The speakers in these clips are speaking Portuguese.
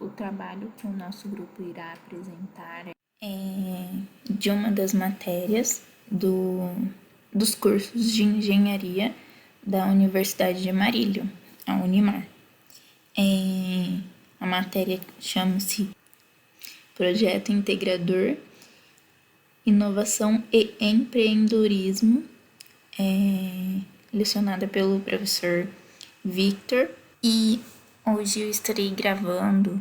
O trabalho que o nosso grupo irá apresentar é de uma das matérias dos cursos de engenharia da Universidade de Marília, a Unimar. A matéria chama-se Projeto Integrador, Inovação e Empreendedorismo, lecionada pelo professor Victor. E hoje eu estarei gravando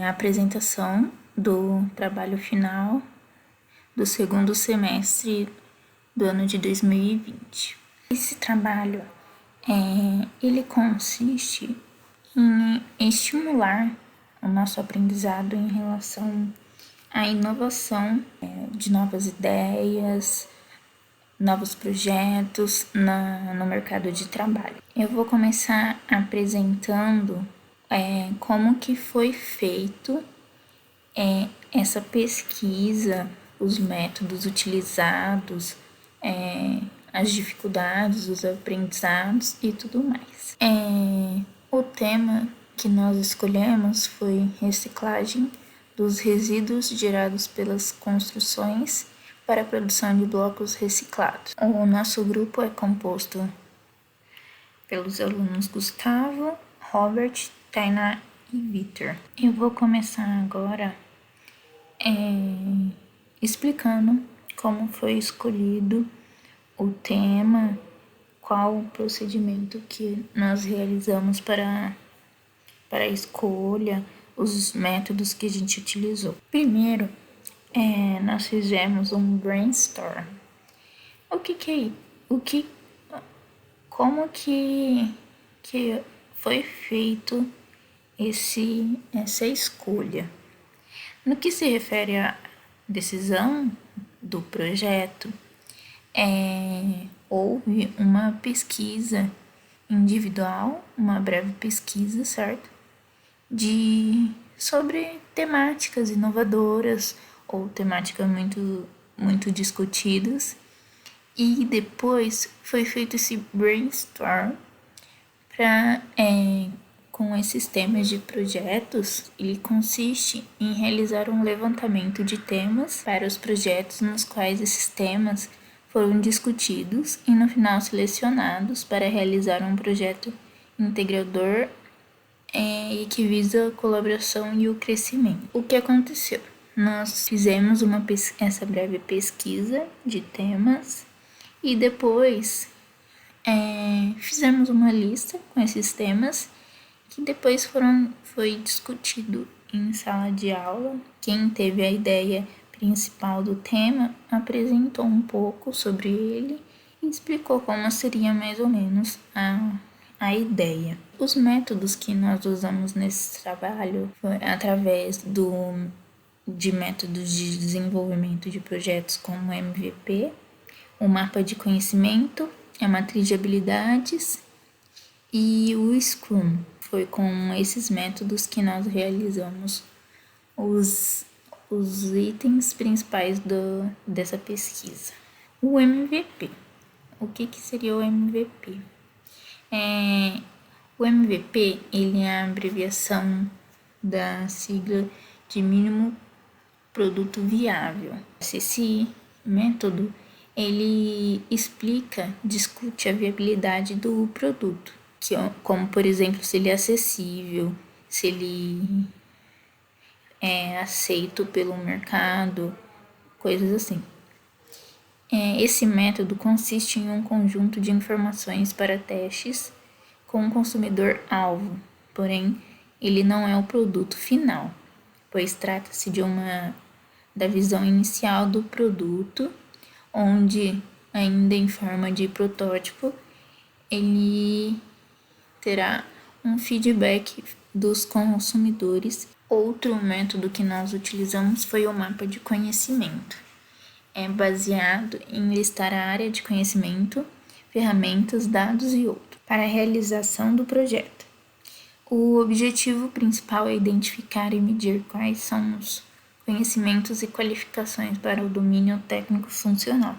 a apresentação do trabalho final do segundo semestre do ano de 2020. Esse trabalho, ele consiste em estimular o nosso aprendizado em relação à inovação de novas ideias, novos projetos no mercado de trabalho. Eu vou começar apresentando como que foi feito essa pesquisa, os métodos utilizados, as dificuldades, os aprendizados e tudo mais. O tema que nós escolhemos foi reciclagem dos resíduos gerados pelas construções para a produção de blocos reciclados. O nosso grupo é composto pelos alunos Gustavo, Robert, Tainá e Victor. Eu vou começar agora explicando como foi escolhido o tema, qual o procedimento que nós realizamos para a escolha, os métodos que a gente utilizou. Primeiro, nós fizemos um brainstorm. Como que foi feito essa escolha? No que se refere à decisão do projeto, houve uma pesquisa individual, uma breve pesquisa, certo? Sobre temáticas inovadoras ou temáticas muito discutidas. E depois foi feito esse brainstorm com esses temas de projetos. Ele consiste em realizar um levantamento de temas para os projetos nos quais esses temas foram discutidos e no final selecionados para realizar um projeto integrador e que visa a colaboração e o crescimento. O que aconteceu? Nós fizemos essa breve pesquisa de temas e depois fizemos uma lista com esses temas que depois foi discutido em sala de aula. Quem teve a ideia principal do tema apresentou um pouco sobre ele e explicou como seria mais ou menos a ideia. Os métodos que nós usamos nesse trabalho foi através de métodos de desenvolvimento de projetos como o MVP, o mapa de conhecimento, a matriz de habilidades e o Scrum. Foi com esses métodos que nós realizamos os itens principais dessa pesquisa. O MVP. O que seria o MVP? O MVP, ele é a abreviação da sigla de mínimo produto viável. Esse método, ele discute a viabilidade do produto, como, por exemplo, se ele é acessível, se ele é aceito pelo mercado, coisas assim. Esse método consiste em um conjunto de informações para testes com um consumidor-alvo, porém, ele não é o produto final, pois trata-se da visão inicial do produto, onde, ainda em forma de protótipo, ele terá um feedback dos consumidores. Outro método que nós utilizamos foi o mapa de conhecimento. É baseado em listar a área de conhecimento, ferramentas, dados e outros para a realização do projeto. O objetivo principal é identificar e medir quais são os conhecimentos e qualificações para o domínio técnico-funcional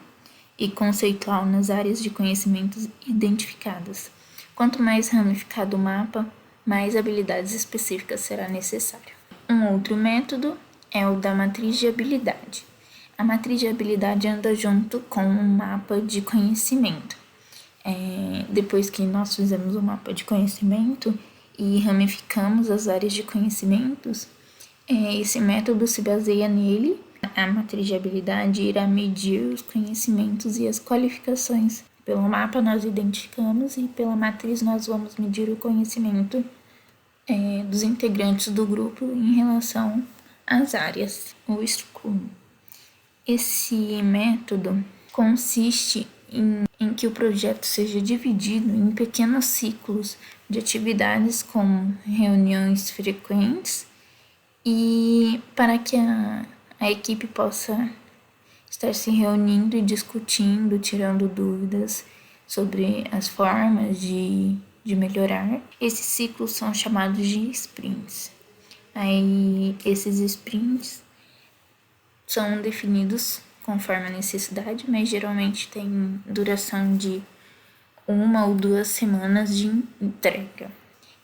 e conceitual nas áreas de conhecimentos identificadas. Quanto mais ramificado o mapa, mais habilidades específicas será necessário. Um outro método é o da matriz de habilidade. A matriz de habilidade anda junto com um mapa de conhecimento. Depois que nós fizemos o mapa de conhecimento e ramificamos as áreas de conhecimentos, esse método se baseia nele. A matriz de habilidade irá medir os conhecimentos e as qualificações. Pelo mapa nós identificamos e pela matriz nós vamos medir o conhecimento dos integrantes do grupo em relação às áreas, o Scrum. Esse método consiste em que o projeto seja dividido em pequenos ciclos de atividades como reuniões frequentes e para que a equipe possa estar se reunindo e discutindo, tirando dúvidas sobre as formas de melhorar. Esses ciclos são chamados de sprints. Aí, esses sprints são definidos conforme a necessidade, mas geralmente tem duração de 1 ou 2 semanas de entrega.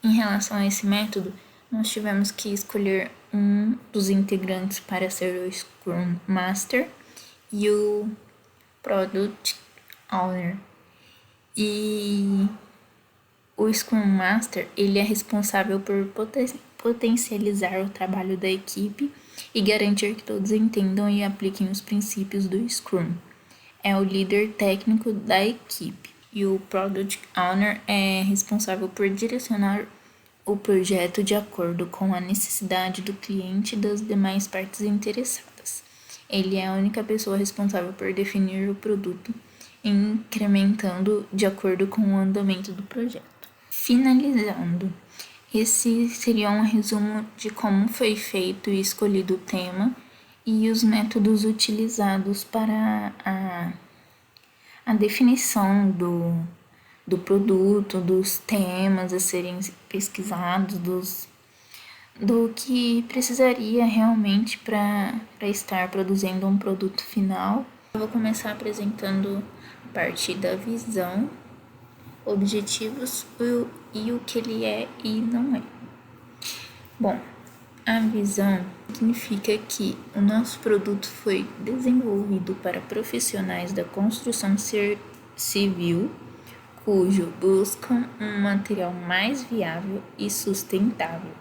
Em relação a esse método, nós tivemos que escolher um dos integrantes para ser o Scrum Master e o Product Owner. E o Scrum Master, ele é responsável por potencializar o trabalho da equipe e garantir que todos entendam e apliquem os princípios do Scrum. É o líder técnico da equipe. E o Product Owner é responsável por direcionar o projeto de acordo com a necessidade do cliente e das demais partes interessadas. Ele é a única pessoa responsável por definir o produto, incrementando de acordo com o andamento do projeto. Finalizando, esse seria um resumo de como foi feito e escolhido o tema e os métodos utilizados para a definição do produto, dos temas a serem pesquisados, do que precisaria realmente para estar produzindo um produto final. Eu vou começar apresentando a parte da visão, objetivos e o que ele é e não é. Bom, a visão significa que o nosso produto foi desenvolvido para profissionais da construção civil, cujo buscam um material mais viável e sustentável.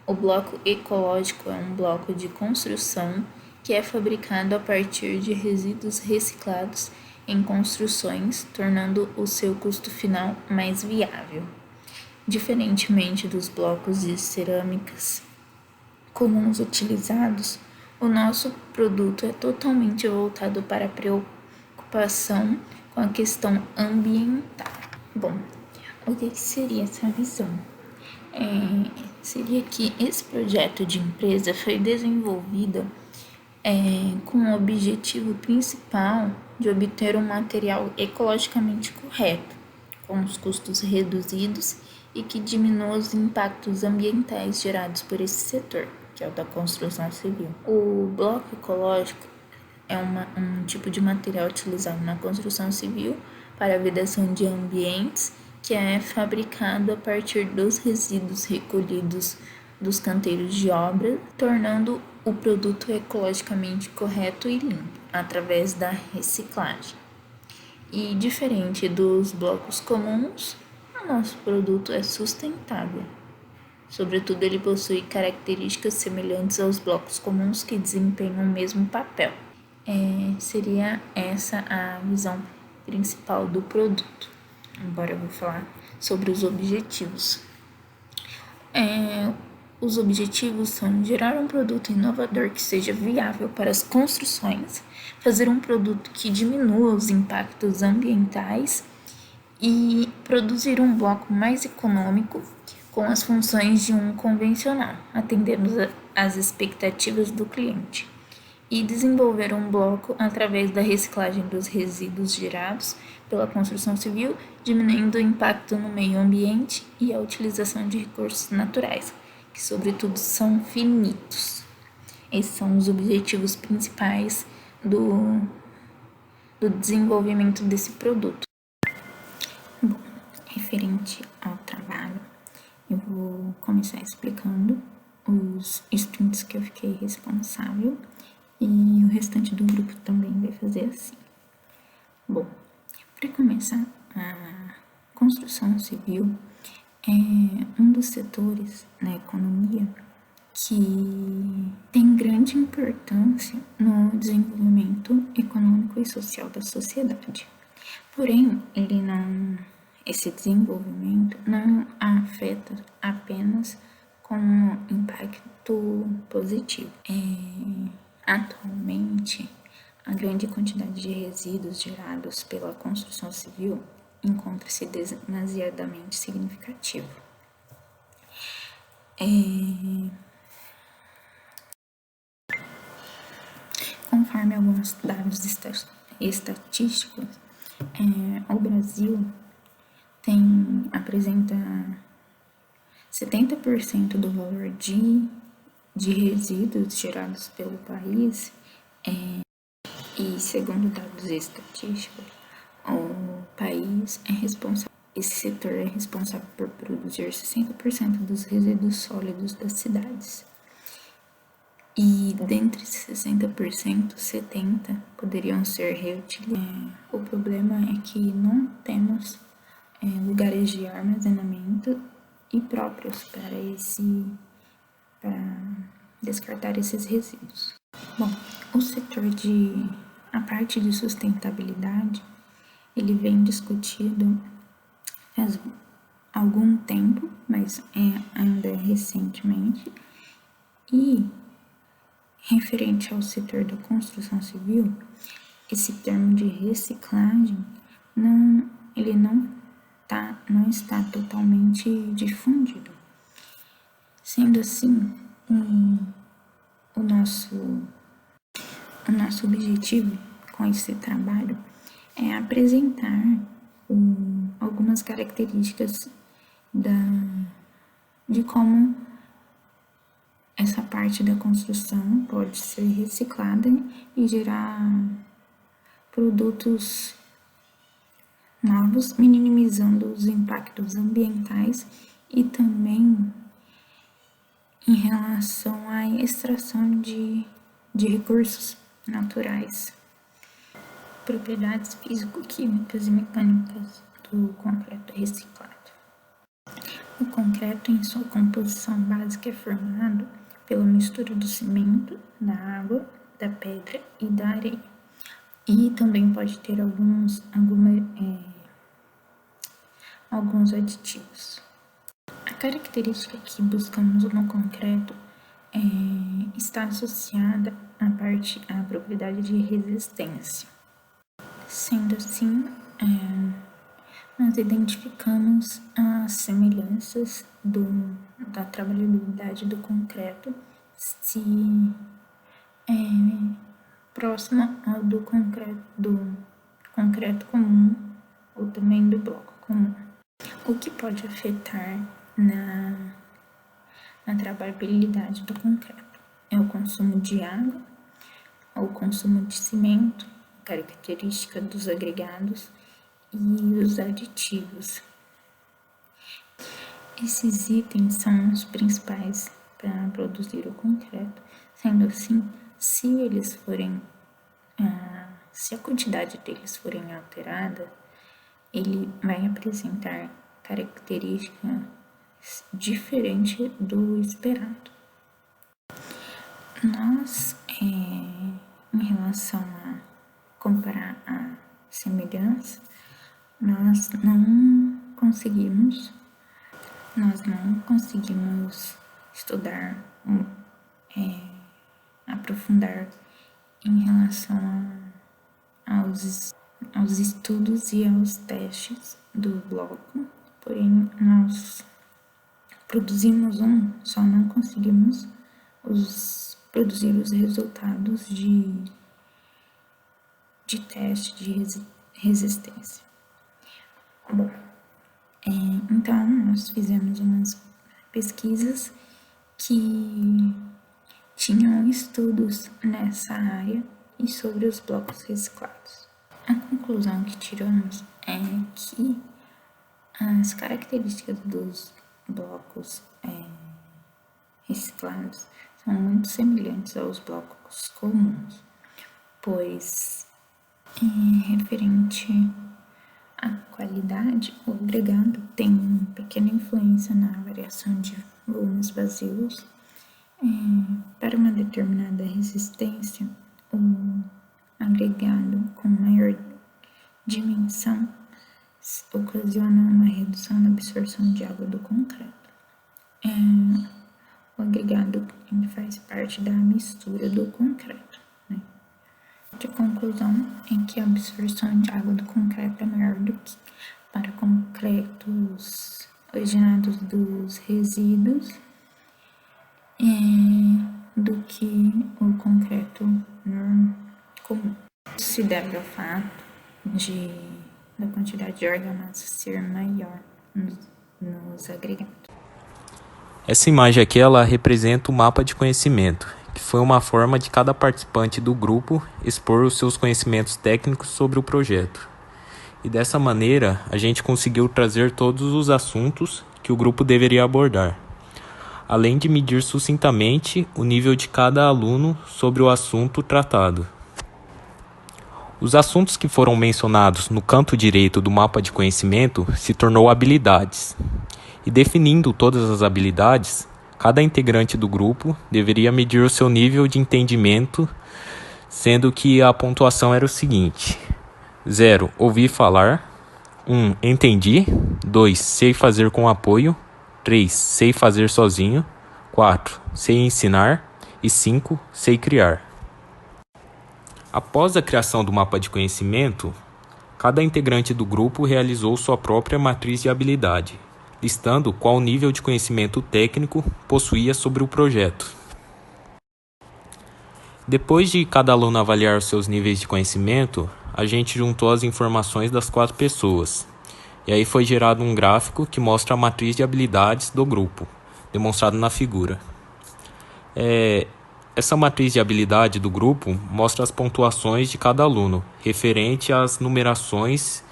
O bloco ecológico é um bloco de construção que é fabricado a partir de resíduos reciclados em construções, tornando o seu custo final mais viável. Diferentemente dos blocos de cerâmicas comuns utilizados, o nosso produto é totalmente voltado para a preocupação com a questão ambiental. Bom, o que seria essa visão? Seria que esse projeto de empresa foi desenvolvido com o objetivo principal de obter um material ecologicamente correto, com os custos reduzidos e que diminua os impactos ambientais gerados por esse setor, que é o da construção civil. O bloco ecológico é um tipo de material utilizado na construção civil para a vedação de ambientes, que é fabricado a partir dos resíduos recolhidos dos canteiros de obra, tornando o produto ecologicamente correto e limpo, através da reciclagem. E diferente dos blocos comuns, o nosso produto é sustentável. Sobretudo, ele possui características semelhantes aos blocos comuns que desempenham o mesmo papel. Seria essa a visão principal do produto. Agora eu vou falar sobre os objetivos. Os objetivos são gerar um produto inovador que seja viável para as construções, fazer um produto que diminua os impactos ambientais e produzir um bloco mais econômico com as funções de um convencional, atendendo às expectativas do cliente, e desenvolver um bloco através da reciclagem dos resíduos gerados pela construção civil, diminuindo o impacto no meio ambiente e a utilização de recursos naturais, que sobretudo são finitos. Esses são os objetivos principais do desenvolvimento desse produto. Bom, referente ao trabalho, Eu vou começar explicando os sprints que eu fiquei responsável e o restante do grupo também vai fazer assim. Bom, para começar, a construção civil é um dos setores na economia que tem grande importância no desenvolvimento econômico e social da sociedade. Porém, esse desenvolvimento não afeta apenas com impacto positivo. Atualmente, a grande quantidade de resíduos gerados pela construção civil encontra-se demasiadamente significativo. Conforme alguns dados estatísticos, o Brasil apresenta 70% do valor de resíduos gerados pelo país, e segundo dados estatísticos, o país esse setor é responsável por produzir 60% dos resíduos sólidos das cidades. E dentre esses 60%, 70% poderiam ser reutilizados. O problema é que não temos lugares de armazenamento e próprios para descartar esses resíduos. Bom, a parte de sustentabilidade, ele vem discutido faz algum tempo, mas ainda recentemente, e referente ao setor da construção civil, esse termo de reciclagem não está totalmente difundido. Sendo assim, o nosso objetivo com esse trabalho é apresentar algumas características de como essa parte da construção pode ser reciclada e gerar produtos novos, minimizando os impactos ambientais e também em relação à extração de recursos naturais. Propriedades físico-químicas e mecânicas do concreto reciclado. O concreto, em sua composição básica, é formado pela mistura do cimento, da água, da pedra e da areia. E também pode ter alguns aditivos. A característica que buscamos no concreto está associada à propriedade de resistência. Sendo assim, nós identificamos as semelhanças da trabalhabilidade do concreto se próxima ao do concreto comum ou também do bloco comum. O que pode afetar na trabalhabilidade do concreto é o consumo de água, o consumo de cimento, característica dos agregados e os aditivos. Esses itens são os principais para produzir o concreto. Sendo assim, se a quantidade deles forem alterada, ele vai apresentar característica diferente do esperado. Nós, em relação a comparar a semelhança, nós não conseguimos estudar, aprofundar em relação aos estudos e aos testes do bloco, porém nós produzimos só não conseguimos produzir os resultados de teste de resistência. Bom, então nós fizemos umas pesquisas que tinham estudos nessa área e sobre os blocos reciclados. A conclusão que tiramos é que as características dos blocos reciclados são muito semelhantes aos blocos comuns, pois referente à qualidade, o agregado tem pequena influência na variação de volumes vazios. Para uma determinada resistência, o agregado com maior dimensão ocasiona uma redução na absorção de água do concreto. O agregado faz parte da mistura do concreto. A conclusão é que a absorção de água do concreto é maior do que para concretos originados dos resíduos do que o concreto comum. Isso se deve ao fato da quantidade de argamassa ser maior nos agregados. Essa imagem aqui, ela representa o mapa de conhecimento, que foi uma forma de cada participante do grupo expor os seus conhecimentos técnicos sobre o projeto. E dessa maneira, a gente conseguiu trazer todos os assuntos que o grupo deveria abordar, além de medir sucintamente o nível de cada aluno sobre o assunto tratado. Os assuntos que foram mencionados no canto direito do mapa de conhecimento se tornou habilidades. E definindo todas as habilidades, cada integrante do grupo deveria medir o seu nível de entendimento, sendo que a pontuação era o seguinte: 0. Ouvi falar. 1. Entendi. 2. Sei fazer com apoio. 3. Sei fazer sozinho. 4. Sei ensinar. E 5. Sei criar. Após a criação do mapa de conhecimento, cada integrante do grupo realizou sua própria matriz de habilidade, listando qual nível de conhecimento técnico possuía sobre o projeto. Depois de cada aluno avaliar os seus níveis de conhecimento, a gente juntou as informações das 4 pessoas. E aí foi gerado um gráfico que mostra a matriz de habilidades do grupo, demonstrado na figura. Essa matriz de habilidade do grupo mostra as pontuações de cada aluno, referente às numerações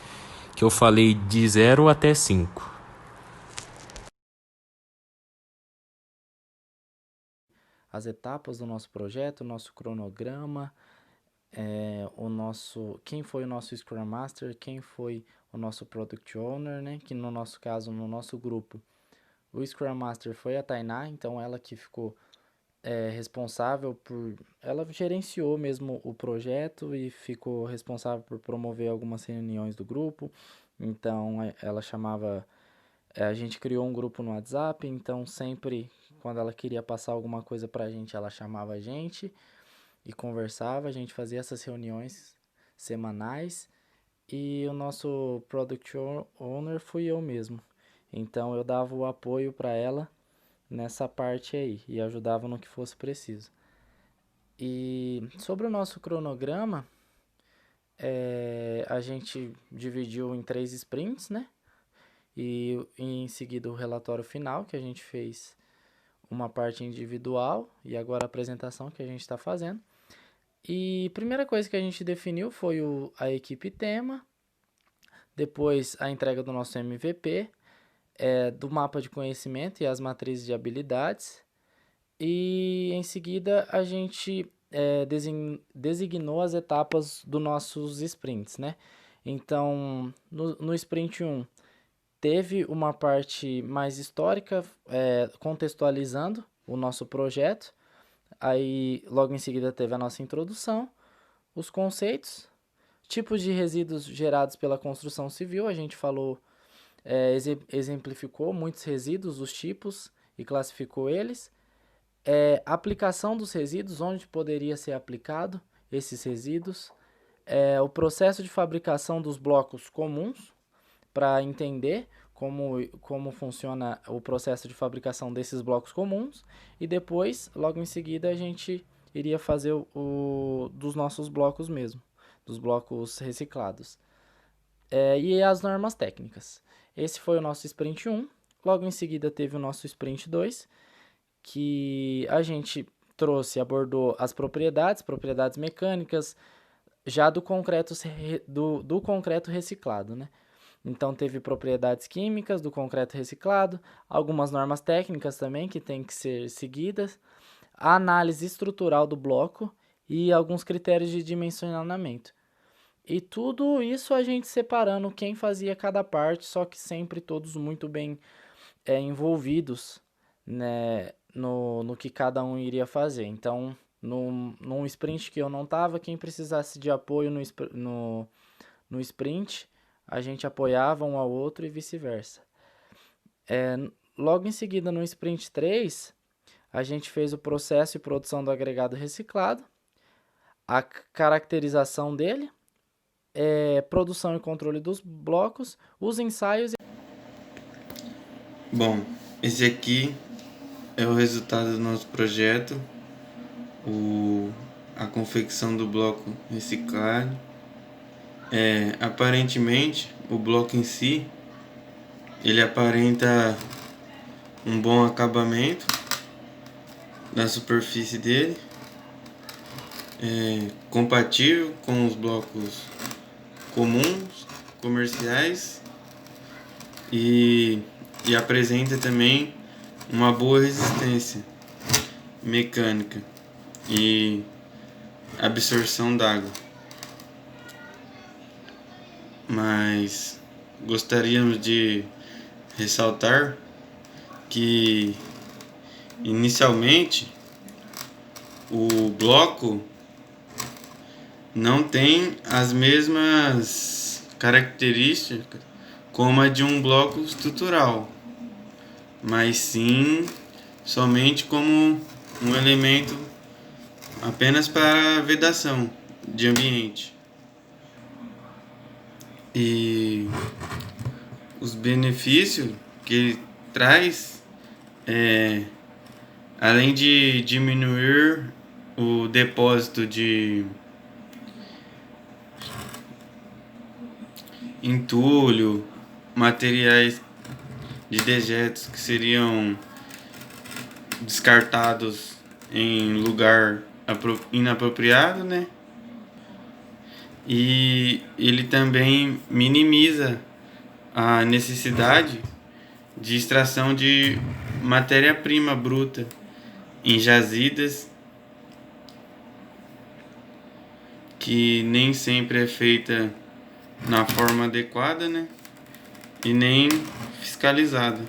que eu falei de 0 até 5. As etapas do nosso projeto, o nosso cronograma, quem foi o nosso Scrum Master, quem foi o nosso Product Owner, né? Que no nosso caso, no nosso grupo, o Scrum Master foi a Tainá, então ela que ficou responsável ela gerenciou mesmo o projeto e ficou responsável por promover algumas reuniões do grupo. Então ela chamava, a gente criou um grupo no WhatsApp, então sempre quando ela queria passar alguma coisa pra gente, ela chamava a gente e conversava, a gente fazia essas reuniões semanais. E o nosso Product Owner fui eu mesmo. Então eu dava o apoio para ela nessa parte aí e ajudava no que fosse preciso. E sobre o nosso cronograma, a gente dividiu em 3 sprints, né? E em seguida o relatório final, que a gente fez uma parte individual e agora a apresentação que a gente está fazendo. E a primeira coisa que a gente definiu foi a equipe tema, depois a entrega do nosso MVP, do mapa de conhecimento e as matrizes de habilidades, e em seguida a gente designou as etapas dos nossos sprints, né? Então, no sprint 1, teve uma parte mais histórica, contextualizando o nosso projeto. Aí, logo em seguida, teve a nossa introdução, os conceitos, tipos de resíduos gerados pela construção civil. A gente falou, exemplificou muitos resíduos, os tipos, e classificou eles. Aplicação dos resíduos, onde poderia ser aplicado esses resíduos. O processo de fabricação dos blocos comuns, para entender como funciona o processo de fabricação desses blocos comuns, e depois, logo em seguida, a gente iria fazer dos nossos blocos mesmo, dos blocos reciclados. E as normas técnicas. Esse foi o nosso sprint 1, logo em seguida teve o nosso sprint 2, que a gente abordou as propriedades mecânicas, já do concreto reciclado, né? Então teve propriedades químicas do concreto reciclado, algumas normas técnicas também que têm que ser seguidas, a análise estrutural do bloco e alguns critérios de dimensionamento. E tudo isso a gente separando quem fazia cada parte, só que sempre todos muito bem envolvidos, né, no que cada um iria fazer. Então, num sprint que eu não estava, quem precisasse de apoio no sprint, a gente apoiava um ao outro e vice-versa. Logo em seguida, no sprint 3, a gente fez o processo e produção do agregado reciclado, a caracterização dele, produção e controle dos blocos, os ensaios. Bom, esse aqui é o resultado do nosso projeto, a confecção do bloco reciclado. Aparentemente, o bloco em si, ele aparenta um bom acabamento da superfície dele, compatível com os blocos comuns, comerciais, e apresenta também uma boa resistência mecânica e absorção d'água. Mas gostaríamos de ressaltar que inicialmente o bloco não tem as mesmas características como a de um bloco estrutural, mas sim somente como um elemento apenas para vedação de ambiente. E os benefícios que ele traz além de diminuir o depósito de entulho, materiais de dejetos que seriam descartados em lugar inapropriado, né? E ele também minimiza a necessidade de extração de matéria-prima bruta em jazidas, que nem sempre é feita na forma adequada, né? E nem fiscalizada.